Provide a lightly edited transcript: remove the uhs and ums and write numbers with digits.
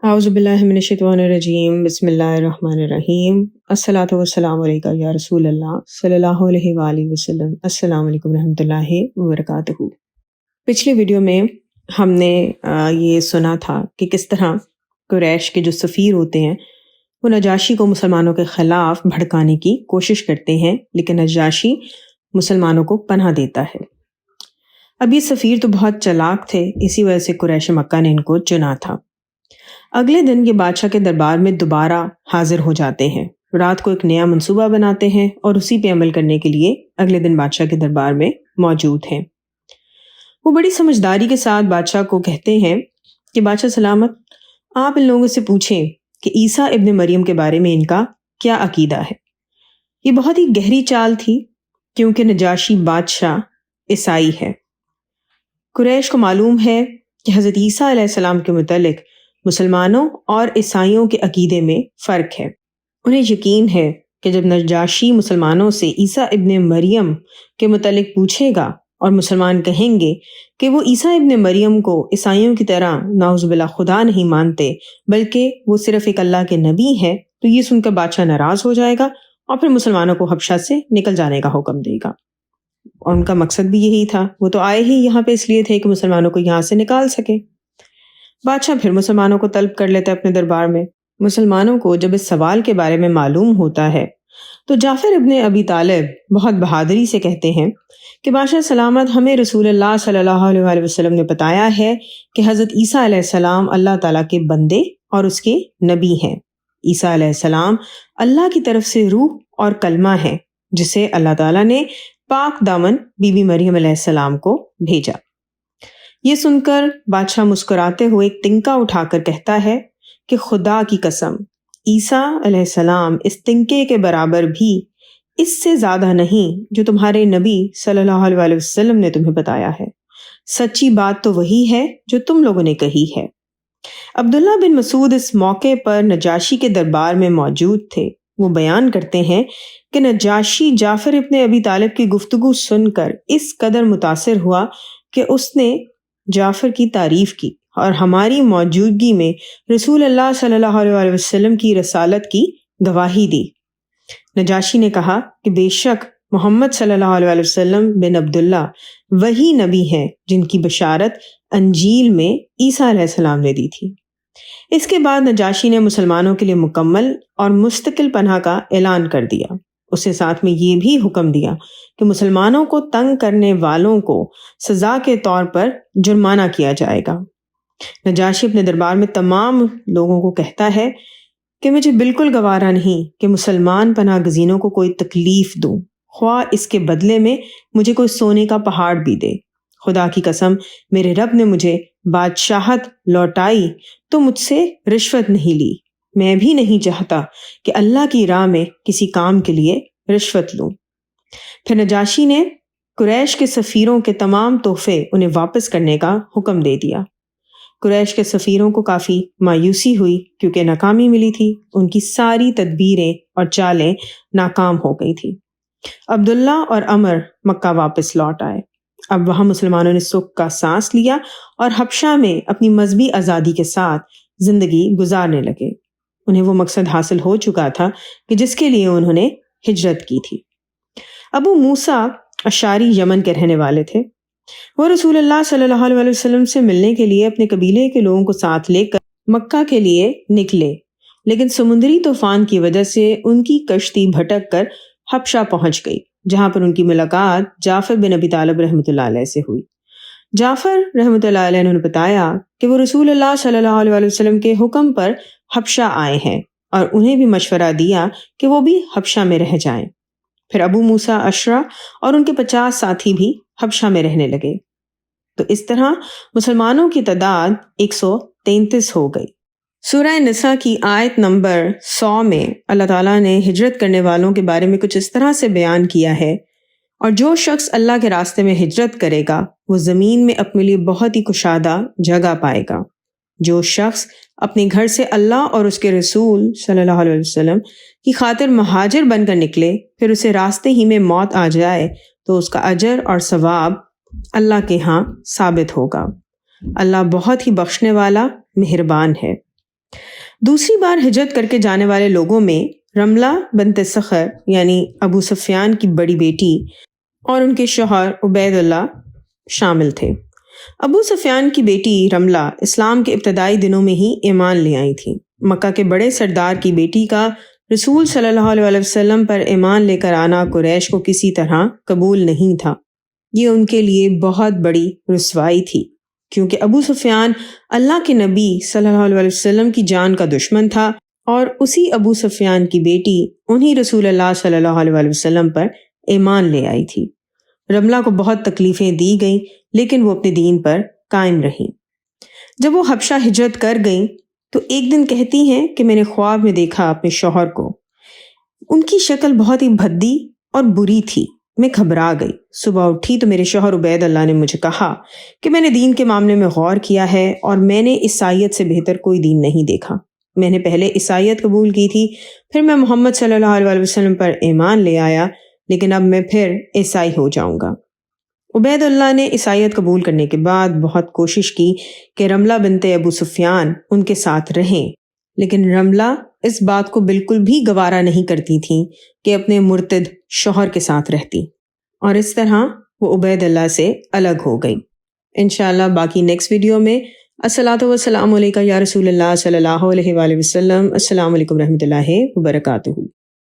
اعوذ باللہ من الشیطان الرجیم بسم اللہ الرحمن الرحیم الصلاۃ والسلام علیکہ یا رسول اللہ صلی اللہ علیہ وآلہ وسلم۔ السلام علیکم ورحمۃ اللہ وبرکاتہ۔ پچھلی ویڈیو میں ہم نے یہ سنا تھا کہ کس طرح قریش کے جو سفیر ہوتے ہیں وہ نجاشی کو مسلمانوں کے خلاف بھڑکانے کی کوشش کرتے ہیں، لیکن نجاشی مسلمانوں کو پناہ دیتا ہے۔ اب یہ سفیر تو بہت چالاک تھے، اسی وجہ سے قریش مکہ نے ان کو چنا تھا۔ اگلے دن یہ بادشاہ کے دربار میں دوبارہ حاضر ہو جاتے ہیں، رات کو ایک نیا منصوبہ بناتے ہیں اور اسی پہ عمل کرنے کے لیے اگلے دن بادشاہ کے دربار میں موجود ہیں۔ وہ بڑی سمجھداری کے ساتھ بادشاہ کو کہتے ہیں کہ بادشاہ سلامت، آپ ان لوگوں سے پوچھیں کہ عیسیٰ ابن مریم کے بارے میں ان کا کیا عقیدہ ہے۔ یہ بہت ہی گہری چال تھی کیونکہ نجاشی بادشاہ عیسائی ہے۔ قریش کو معلوم ہے کہ حضرت عیسیٰ علیہ السلام کے متعلق مسلمانوں اور عیسائیوں کے عقیدے میں فرق ہے۔ انہیں یقین ہے کہ جب نجاشی مسلمانوں سے عیسیٰ ابن مریم کے متعلق پوچھے گا اور مسلمان کہیں گے کہ وہ عیسیٰ ابن مریم کو عیسائیوں کی طرح نعوذ باللہ خدا نہیں مانتے بلکہ وہ صرف ایک اللہ کے نبی ہے، تو یہ سن کر بادشاہ ناراض ہو جائے گا اور پھر مسلمانوں کو حبشہ سے نکل جانے کا حکم دے گا۔ اور ان کا مقصد بھی یہی تھا، وہ تو آئے ہی یہاں پہ اس لیے تھے کہ مسلمانوں کو یہاں سے نکال سکے۔ بادشاہ پھر مسلمانوں کو طلب کر لیتا ہے اپنے دربار میں۔ مسلمانوں کو جب اس سوال کے بارے میں معلوم ہوتا ہے تو جعفر ابن ابی طالب بہت بہادری سے کہتے ہیں کہ بادشاہ سلامت، ہمیں رسول اللہ صلی اللہ علیہ وآلہ وسلم نے بتایا ہے کہ حضرت عیسیٰ علیہ السلام اللہ تعالیٰ کے بندے اور اس کے نبی ہیں۔ عیسیٰ علیہ السلام اللہ کی طرف سے روح اور کلمہ ہے جسے اللہ تعالیٰ نے پاک دامن بی بی مریم علیہ السلام کو بھیجا۔ یہ سن کر بادشاہ مسکراتے ہوئے ایک تنکا اٹھا کر کہتا ہے کہ خدا کی قسم، عیسیٰ علیہ السلام اس تنکے کے برابر بھی اس سے زیادہ نہیں جو تمہارے نبی صلی اللہ علیہ وآلہ وسلم نے تمہیں بتایا ہے۔ سچی بات تو وہی ہے جو تم لوگوں نے کہی ہے۔ عبداللہ بن مسعود اس موقع پر نجاشی کے دربار میں موجود تھے۔ وہ بیان کرتے ہیں کہ نجاشی جعفر ابن ابی طالب کی گفتگو سن کر اس قدر متاثر ہوا کہ اس نے جعفر کی تعریف کی اور ہماری موجودگی میں رسول اللہ صلی اللہ علیہ وآلہ وسلم کی رسالت کی گواہی دی۔ نجاشی نے کہا کہ بے شک محمد صلی اللہ علیہ وآلہ وسلم بن عبداللہ وہی نبی ہیں جن کی بشارت انجیل میں عیسیٰ علیہ السلام نے دی تھی۔ اس کے بعد نجاشی نے مسلمانوں کے لیے مکمل اور مستقل پناہ کا اعلان کر دیا۔ اسے ساتھ میں یہ بھی حکم دیا کہ مسلمانوں کو تنگ کرنے والوں کو سزا کے طور پر جرمانہ کیا جائے گا۔ نجاشی اپنے دربار میں تمام لوگوں کو کہتا ہے کہ مجھے بالکل گوارا نہیں کہ مسلمان پناہ گزینوں کو کوئی تکلیف دوں، خواہ اس کے بدلے میں مجھے کوئی سونے کا پہاڑ بھی دے۔ خدا کی قسم، میرے رب نے مجھے بادشاہت لوٹائی تو مجھ سے رشوت نہیں لی۔ میں بھی نہیں چاہتا کہ اللہ کی راہ میں کسی کام کے لیے رشوت لوں۔ پھر نجاشی نے قریش کے سفیروں کے تمام تحفے انہیں واپس کرنے کا حکم دے دیا۔ قریش کے سفیروں کو کافی مایوسی ہوئی کیونکہ ناکامی ملی تھی، ان کی ساری تدبیریں اور چالیں ناکام ہو گئی تھی۔ عبداللہ اور عمر مکہ واپس لوٹ آئے۔ اب وہاں مسلمانوں نے سکھ کا سانس لیا اور حبشہ میں اپنی مذہبی آزادی کے ساتھ زندگی گزارنے لگے۔ انہیں وہ مقصد حاصل ہو چکا تھا کہ جس کے لیے انہوں نے ہجرت کی تھی۔ ابو موسیٰ اشعری یمن کے رہنے والے تھے۔ وہ رسول اللہ صلی اللہ علیہ وسلم سے ملنے کے لیے اپنے قبیلے کے لوگوں کو ساتھ لے کر مکہ کے لیے نکلے، لیکن سمندری طوفان کی وجہ سے ان کی کشتی بھٹک کر حبشہ پہنچ گئی، جہاں پر ان کی ملاقات جعفر بن ابی طالب رحمۃ اللہ علیہ سے ہوئی۔ جعفر رحمۃ اللہ علیہ نے بتایا کہ وہ رسول اللہ صلی اللہ علیہ وسلم کے حکم پر حبشہ آئے ہیں اور انہیں بھی مشورہ دیا کہ وہ بھی حبشہ میں رہ جائیں۔ پھر ابو موسیٰ اشعری اور ان کے 50 ساتھی بھی حبشہ میں رہنے لگے۔ تو اس طرح مسلمانوں کی تعداد 133 ہو گئی۔ سورہ نساء کی آیت نمبر 100 میں اللہ تعالیٰ نے ہجرت کرنے والوں کے بارے میں کچھ اس طرح سے بیان کیا ہے، اور جو شخص اللہ کے راستے میں ہجرت کرے گا وہ زمین میں اپنے لیے بہت ہی کشادہ جگہ پائے گا۔ جو شخص اپنے گھر سے اللہ اور اس کے رسول صلی اللہ علیہ وسلم کی خاطر مہاجر بن کر نکلے، پھر اسے راستے ہی میں موت آ جائے تو اس کا اجر اور ثواب اللہ کے ہاں ثابت ہوگا۔ اللہ بہت ہی بخشنے والا مہربان ہے۔ دوسری بار ہجرت کر کے جانے والے لوگوں میں رملہ بنت سخر یعنی ابو سفیان کی بڑی بیٹی اور ان کے شوہر عبید اللہ شامل تھے۔ ابو سفیان کی بیٹی رملہ اسلام کے ابتدائی دنوں میں ہی ایمان لے آئی تھی۔ مکہ کے بڑے سردار کی بیٹی کا رسول صلی اللہ علیہ وسلم پر ایمان لے کر آنا قریش کو کسی طرح قبول نہیں تھا۔ یہ ان کے لیے بہت بڑی رسوائی تھی، کیونکہ ابو سفیان اللہ کے نبی صلی اللہ علیہ وسلم کی جان کا دشمن تھا، اور اسی ابو سفیان کی بیٹی انہی رسول اللہ صلی اللہ علیہ وسلم پر ایمان لے آئی تھی۔ رملہ کو بہت تکلیفیں دی گئیں، لیکن وہ اپنے دین پر قائم رہیں۔ جب وہ حبشہ ہجرت کر گئیں تو ایک دن کہتی ہیں کہ میں نے خواب میں دیکھا اپنے شوہر کو۔ ان کی شکل بہت ہی بھدی اور بری تھی۔ میں گھبرا گئی۔ صبح اٹھی تو میرے شوہر عبید اللہ نے مجھے کہا کہ میں نے دین کے معاملے میں غور کیا ہے اور میں نے عیسائیت سے بہتر کوئی دین نہیں دیکھا۔ میں نے پہلے عیسائیت قبول کی تھی، پھر میں محمد صلی اللہ علیہ وسلم پر ایمان لے آیا، لیکن اب میں پھر عیسائی ہو جاؤں گا۔ عبید اللہ نے عیسائیت قبول کرنے کے بعد بہت کوشش کی کہ رملہ بنت ابو سفیان ان کے ساتھ رہیں، لیکن رملہ اس بات کو بالکل بھی گوارا نہیں کرتی تھیں کہ اپنے مرتد شوہر کے ساتھ رہتی، اور اس طرح وہ عبید اللہ سے الگ ہو گئی۔ انشاءاللہ باقی نیکسٹ ویڈیو میں الصلاۃ والسلام علیکہ یا رسول اللہ صلی اللہ علیہ وآلہ وسلم۔ السلام علیکم رحمۃ اللہ وبرکاتہ۔